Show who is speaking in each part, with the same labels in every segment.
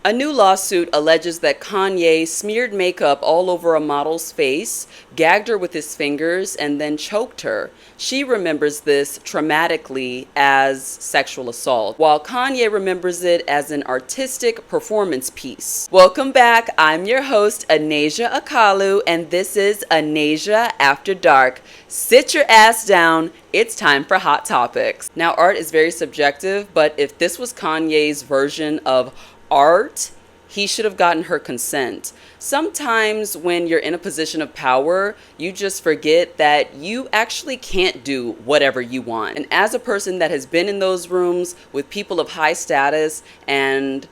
Speaker 1: A new lawsuit alleges that Kanye smeared makeup all over a model's face, gagged her with his fingers, and then choked her. She remembers this traumatically as sexual assault, while Kanye remembers it as an artistic performance piece. Welcome back. I'm your host, Anazia Akalu, and this is Anazia After Dark. Sit your ass down. It's time for Hot Topics. Now, art is very subjective, but if this was Kanye's version of art, he should have gotten her consent. Sometimes when you're in a position of power, you just forget that you actually can't do whatever you want. And as a person that has been in those rooms with people of high status and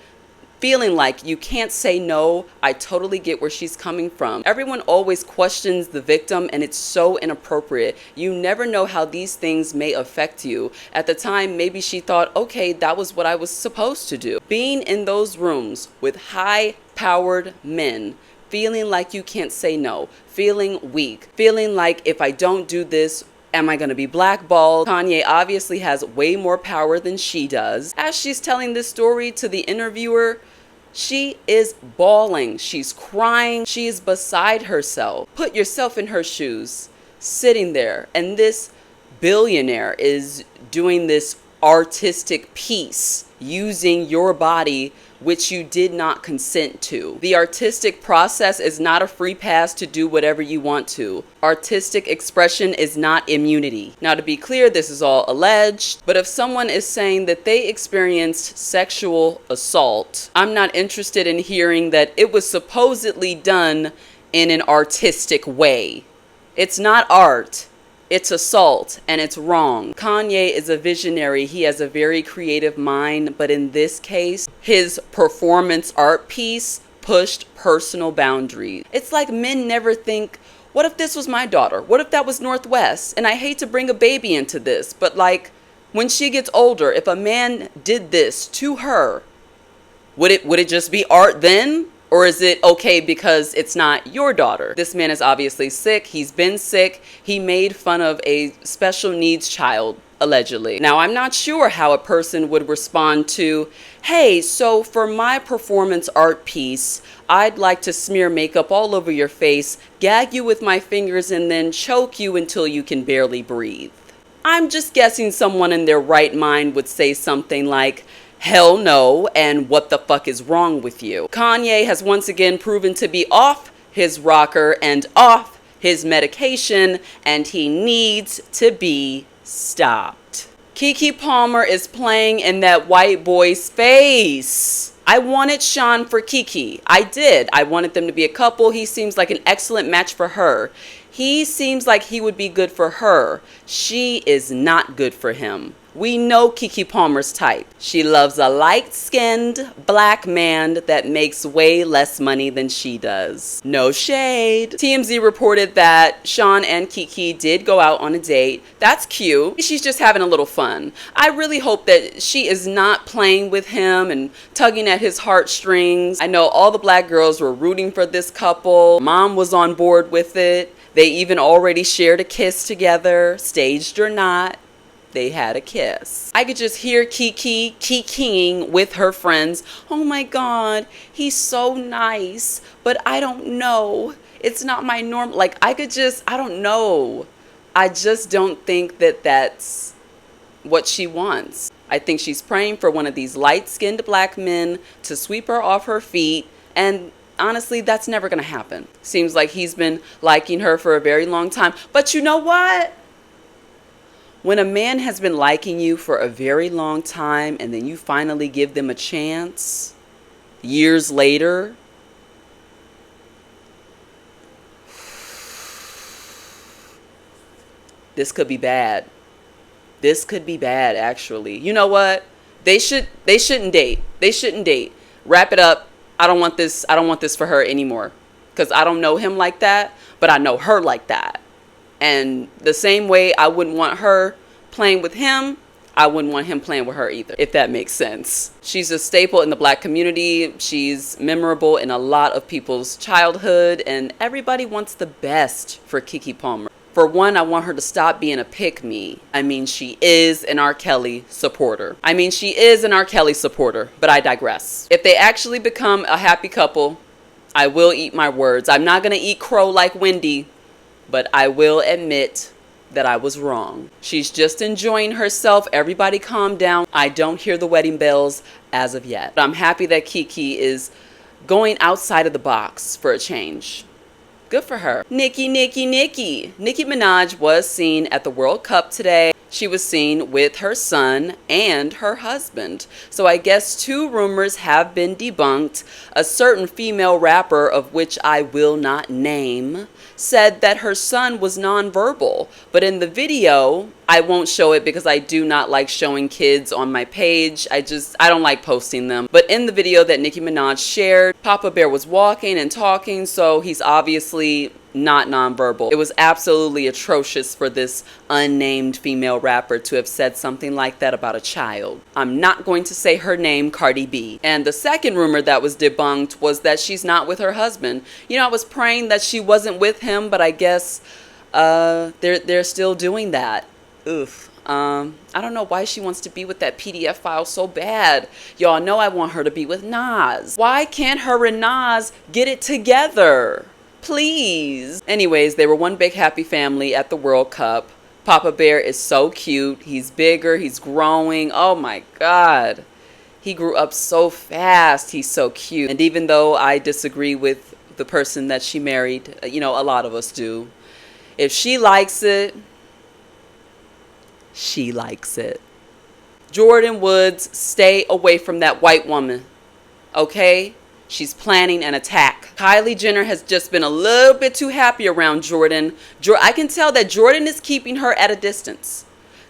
Speaker 1: feeling like you can't say no, I totally get where she's coming from. Everyone always questions the victim, and it's so inappropriate. You never know how these things may affect you. At the time, maybe she thought, okay, that was what I was supposed to do. Being in those rooms with high-powered men, feeling like you can't say no, feeling weak, feeling like if I don't do this, am I going to be blackballed? Kanye obviously has way more power than she does. As she's telling this story to the interviewer, she is bawling. She's crying. She is beside herself. Put yourself in her shoes, sitting there, and this billionaire is doing this artistic piece using your body, which you did not consent to. The artistic process is not a free pass to do whatever you want to. Artistic expression is not immunity. Now, to be clear, this is all alleged, but if someone is saying that they experienced sexual assault, I'm not interested in hearing that it was supposedly done in an artistic way. It's not art. It's assault, and it's wrong. Kanye is a visionary. He has a very creative mind, but in this case, his performance art piece pushed personal boundaries. It's like men never think, what if this was my daughter? What if that was Northwest? And I hate to bring a baby into this, but like when she gets older, if a man did this to her, would it just be art then? Or is it okay because it's not your daughter? This man is obviously sick. He's been sick. He made fun of a special needs child, allegedly. Now, I'm not sure how a person would respond to, hey, so for my performance art piece, I'd like to smear makeup all over your face, gag you with my fingers, and then choke you until you can barely breathe. I'm just guessing someone in their right mind would say something like, hell no, and what the fuck is wrong with you? Kanye has once again proven to be off his rocker and off his medication, and he needs to be stopped. Keke Palmer is playing in that white boy's face. I wanted Sean for Keke. I did. I wanted them to be a couple. He seems like an excellent match for her. He seems like he would be good for her. She is not good for him. We know Keke Palmer's type. She loves a light-skinned black man that makes way less money than she does. No shade. TMZ reported that Sean and Keke did go out on a date. That's cute. She's just having a little fun. I really hope that she is not playing with him and tugging at his heartstrings. I know all the black girls were rooting for this couple. Mom was on board with it. They even already shared a kiss together, staged or not. They had a kiss. I could just hear Keke kikiing with her friends. Oh my God, he's so nice, but I don't know. It's not my norm. Like, I don't know. I just don't think that that's what she wants. I think she's praying for one of these light-skinned black men to sweep her off her feet, and honestly, that's never gonna happen. Seems like he's been liking her for a very long time. But you know what? When a man has been liking you for a very long time and then you finally give them a chance, years later, this could be bad. This could be bad, actually. You know what? They shouldn't date. They shouldn't date. Wrap it up. I don't want this for her anymore. Because I don't know him like that, but I know her like that. And the same way I wouldn't want her playing with him, I wouldn't want him playing with her either, if that makes sense. She's a staple in the black community. She's memorable in a lot of people's childhood, and everybody wants the best for Keke Palmer. For one, I want her to stop being a pick-me. I mean, she is an R. Kelly supporter. But I digress. If they actually become a happy couple, I will eat my words. I'm not going to eat crow like Wendy, but I will admit that I was wrong. She's just enjoying herself. Everybody calm down. I don't hear the wedding bells as of yet. But I'm happy that Keke is going outside of the box for a change. Good for her. Nicki Minaj was seen at the World Cup today. She was seen with her son and her husband. So I guess two rumors have been debunked. A certain female rapper, of which I will not name, said that her son was nonverbal. But in the video, I won't show it because I do not like showing kids on my page. I don't like posting them. But in the video that Nicki Minaj shared, Papa Bear was walking and talking, so he's obviously not nonverbal. It was absolutely atrocious for this unnamed female rapper to have said something like that about a child. I'm not going to say her name, Cardi B. And the second rumor that was debunked was that she's not with her husband. You know, I was praying that she wasn't with him, but I guess they're still doing that. Oof. I don't know why she wants to be with that PDF file so bad. Y'all know I want her to be with Nas. Why can't her and Nas get it together? Please. Anyways, they were one big happy family at the World Cup. Papa Bear is so cute. He's bigger. He's growing. Oh my God. He grew up so fast. He's so cute. And even though I disagree with the person that she married, you know, a lot of us do. If she likes it, she likes it. Jordyn Woods, stay away from that white woman. Okay? She's planning an attack. Kylie Jenner has just been a little bit too happy around Jordyn. I can tell that Jordyn is keeping her at a distance.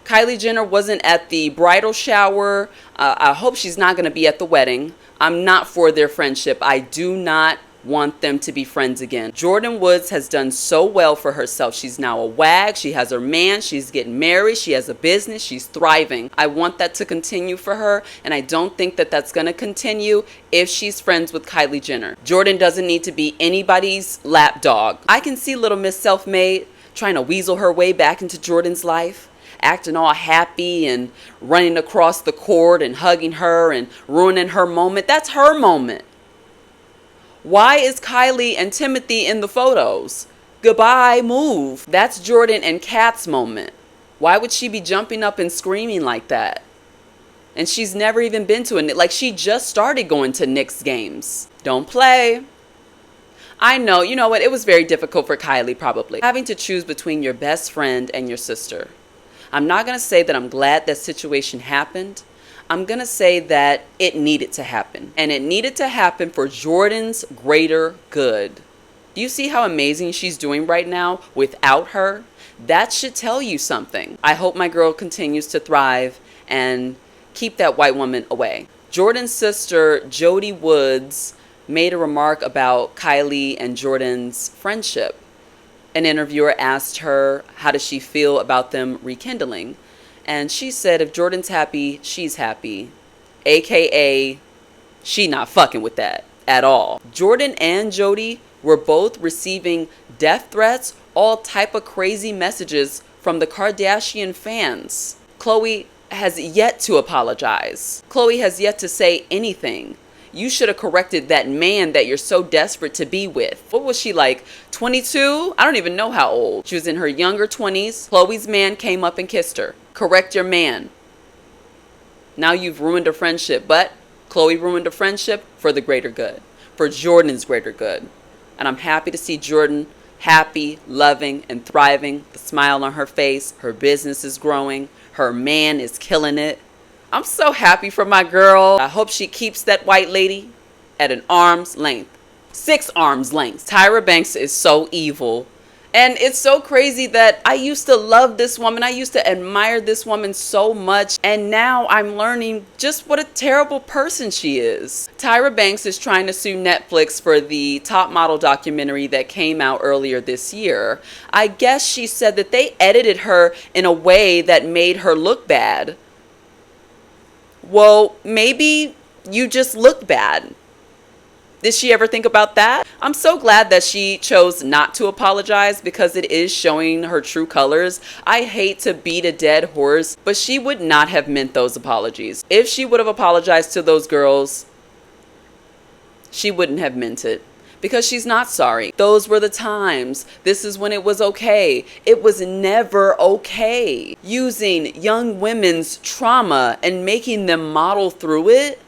Speaker 1: Kylie Jenner wasn't at the bridal shower. I hope she's not going to be at the wedding. I'm not for their friendship. I do not want them to be friends again. Jordyn Woods has done so well for herself. She's now a wag. She has her man. She's getting married. She has a business. She's thriving. I want that to continue for her, and I don't think that that's going to continue if she's friends with Kylie Jenner. Jordyn doesn't need to be anybody's lapdog. I can see little Miss Self-Made trying to weasel her way back into Jordyn's life, acting all happy and running across the court and hugging her and ruining her moment. That's her moment. Why is Kylie and Timothy in the photos? Goodbye, move. That's Jordyn and Kat's moment. Why would she be jumping up and screaming like that? And she's never even been to a, like, she just started going to Knicks games. Don't play. I know, you know what? It was very difficult for Kylie, probably. Having to choose between your best friend and your sister. I'm not going to say that I'm glad that situation happened. I'm going to say that it needed to happen. And it needed to happen for Jordyn's greater good. Do you see how amazing she's doing right now without her? That should tell you something. I hope my girl continues to thrive and keep that white woman away. Jordyn's sister, Jody Woods, made a remark about Kylie and Jordyn's friendship. An interviewer asked her, how does she feel about them rekindling? And she said, if Jordyn's happy, she's happy. AKA, she not fucking with that at all. Jordyn and Jody were both receiving death threats, all type of crazy messages from the Kardashian fans. Khloe has yet to apologize. Khloe has yet to say anything. You should have corrected that man that you're so desperate to be with. What was she, like 22? I don't even know how old. She was in her younger 20s. Khloe's man came up and kissed her. Correct your man. Now you've ruined a friendship, but Khloe ruined a friendship for the greater good, for Jordyn's greater good. And I'm happy to see Jordyn happy, loving, and thriving. The smile on her face, her business is growing, her man is killing it. I'm so happy for my girl. I hope she keeps that white lady at an arm's length. 6 arms lengths. Tyra Banks is so evil. And it's so crazy that I used to love this woman. I used to admire this woman so much. And now I'm learning just what a terrible person she is. Tyra Banks is trying to sue Netflix for the Top Model documentary that came out earlier this year. I guess she said that they edited her in a way that made her look bad. Well, maybe you just look bad. Did she ever think about that? I'm so glad that she chose not to apologize because it is showing her true colors. I hate to beat a dead horse, but she would not have meant those apologies. If she would have apologized to those girls, she wouldn't have meant it. Because she's not sorry. Those were the times. This is when it was okay. It was never okay. Using young women's trauma and making them model through it.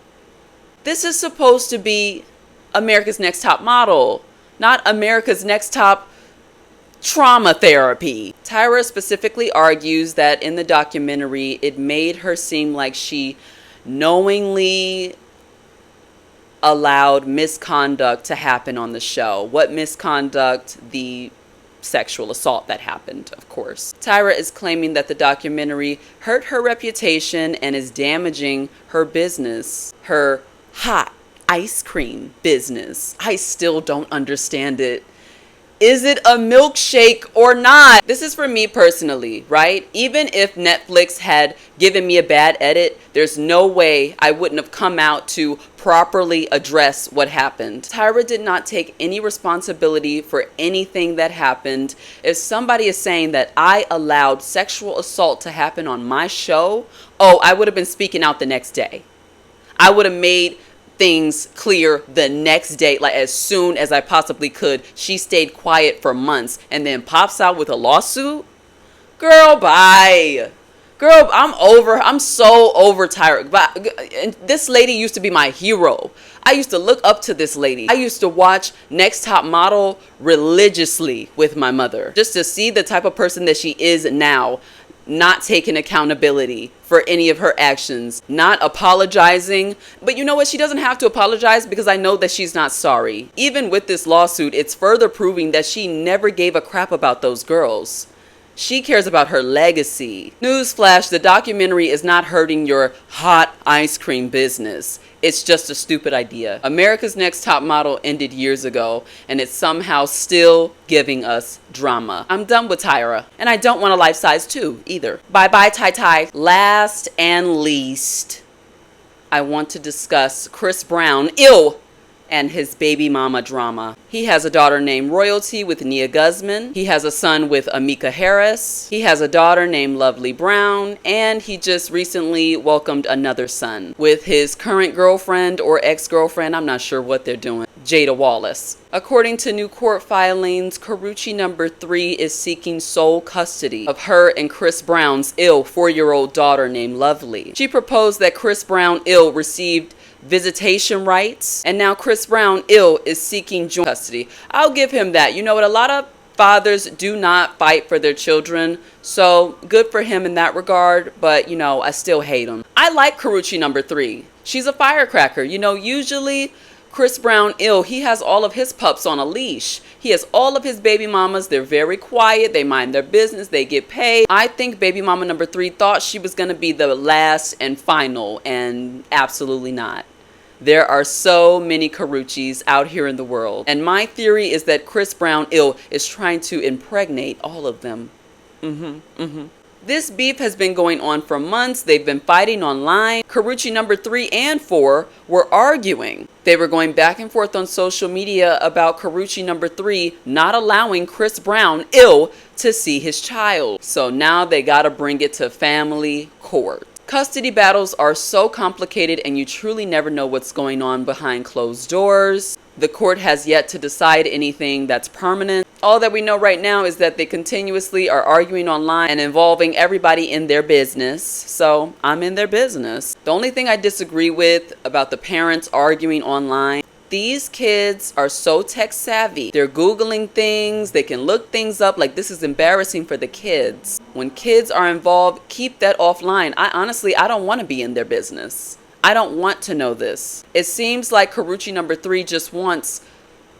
Speaker 1: This is supposed to be America's Next Top Model, not America's Next Top Trauma Therapy. Tyra specifically argues that in the documentary, it made her seem like she knowingly allowed misconduct to happen on the show. What misconduct? The sexual assault that happened, of course. Tyra is claiming that the documentary hurt her reputation and is damaging her business, her hot ice cream business. I still don't understand it. Is it a milkshake or not? This is for me personally, right? Even if Netflix had given me a bad edit, there's no way I wouldn't have come out to properly address what happened. Tyra did not take any responsibility for anything that happened. If somebody is saying that I allowed sexual assault to happen on my show, oh, I would have been speaking out the next day. I would have made things clear the next day, like as soon as I possibly could. She stayed quiet for months and then pops out with a lawsuit. Girl, bye. Girl, I'm so over Tyra. And this lady used to be my hero. I used to look up to this lady. I used to watch Next Top Model religiously with my mother just to see the type of person that she is now. Not taking accountability for any of her actions, not apologizing. But you know what? She doesn't have to apologize because I know that she's not sorry. Even with this lawsuit, it's further proving that she never gave a crap about those girls. She cares about her legacy. Newsflash, the documentary is not hurting your hot ice cream business. It's just a stupid idea. America's Next Top Model ended years ago, and it's somehow still giving us drama. I'm done with Tyra, and I don't want a life size 2 either. Bye-bye, Ty. Last and least, I want to discuss Chris Brown, and his baby mama drama. He has a daughter named Royalty with Nia Guzman. He has a son with Amika Harris. He has a daughter named Lovely Brown. And he just recently welcomed another son with his current girlfriend or ex-girlfriend. I'm not sure what they're doing. Jada Wallace. According to new court filings, Karrueche number 3 is seeking sole custody of her and Chris Brown's 4-year-old daughter named Lovely. She proposed that Chris Brown received visitation rights, and now Chris Brown is seeking joint custody. I'll give him that. You know what? A lot of fathers do not fight for their children, so good for him in that regard, but you know, I still hate him. I like Karrueche number 3. She's a firecracker. You know, usually Chris Brown, he has all of his pups on a leash. He has all of his baby mamas. They're very quiet. They mind their business. They get paid. I think baby mama number 3 thought she was going to be the last and final, and absolutely not. There are so many Karrueches out here in the world. And my theory is that Chris Brown, is trying to impregnate all of them. This beef has been going on for months. They've been fighting online. Karrueche number 3 and 4 were arguing. They were going back and forth on social media about Karrueche number 3 not allowing Chris Brown, to see his child. So now they gotta bring it to family court. Custody battles are so complicated and you truly never know what's going on behind closed doors. The court has yet to decide anything that's permanent. All that we know right now is that they continuously are arguing online and involving everybody in their business. So I'm in their business. The only thing I disagree with about the parents arguing online, these kids are so tech savvy. They're Googling things. They can look things up. Like, this is embarrassing for the kids. When kids are involved, keep that offline. I don't want to be in their business. I don't want to know this. It seems like Karrueche number 3 just wants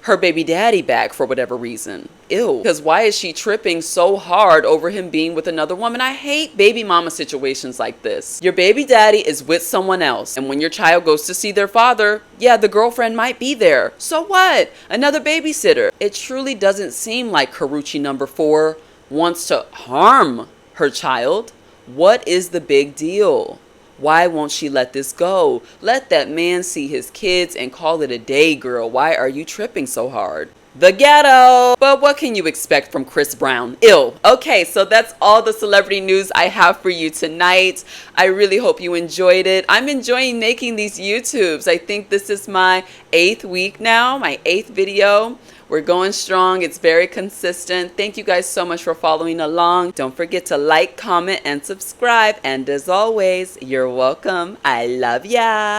Speaker 1: her baby daddy back for whatever reason. Because why is she tripping so hard over him being with another woman? I hate baby mama situations like this. Your baby daddy is with someone else, and when your child goes to see their father, yeah, the girlfriend might be there. So what? Another babysitter. It truly doesn't seem like Karrueche number 4 wants to harm her child. What is the big deal? Why won't she let this go? Let that man see his kids and call it a day, girl. Why are you tripping so hard? The ghetto. But what can you expect from Chris Brown? Ill. Okay, so that's all the celebrity news I have for you tonight. I really hope you enjoyed it. I'm enjoying making these YouTubes. I think this is my 8th week now, my 8th video. We're going strong. It's very consistent. Thank you guys so much for following along. Don't forget to like, comment, and subscribe. And as always, you're welcome. I love ya.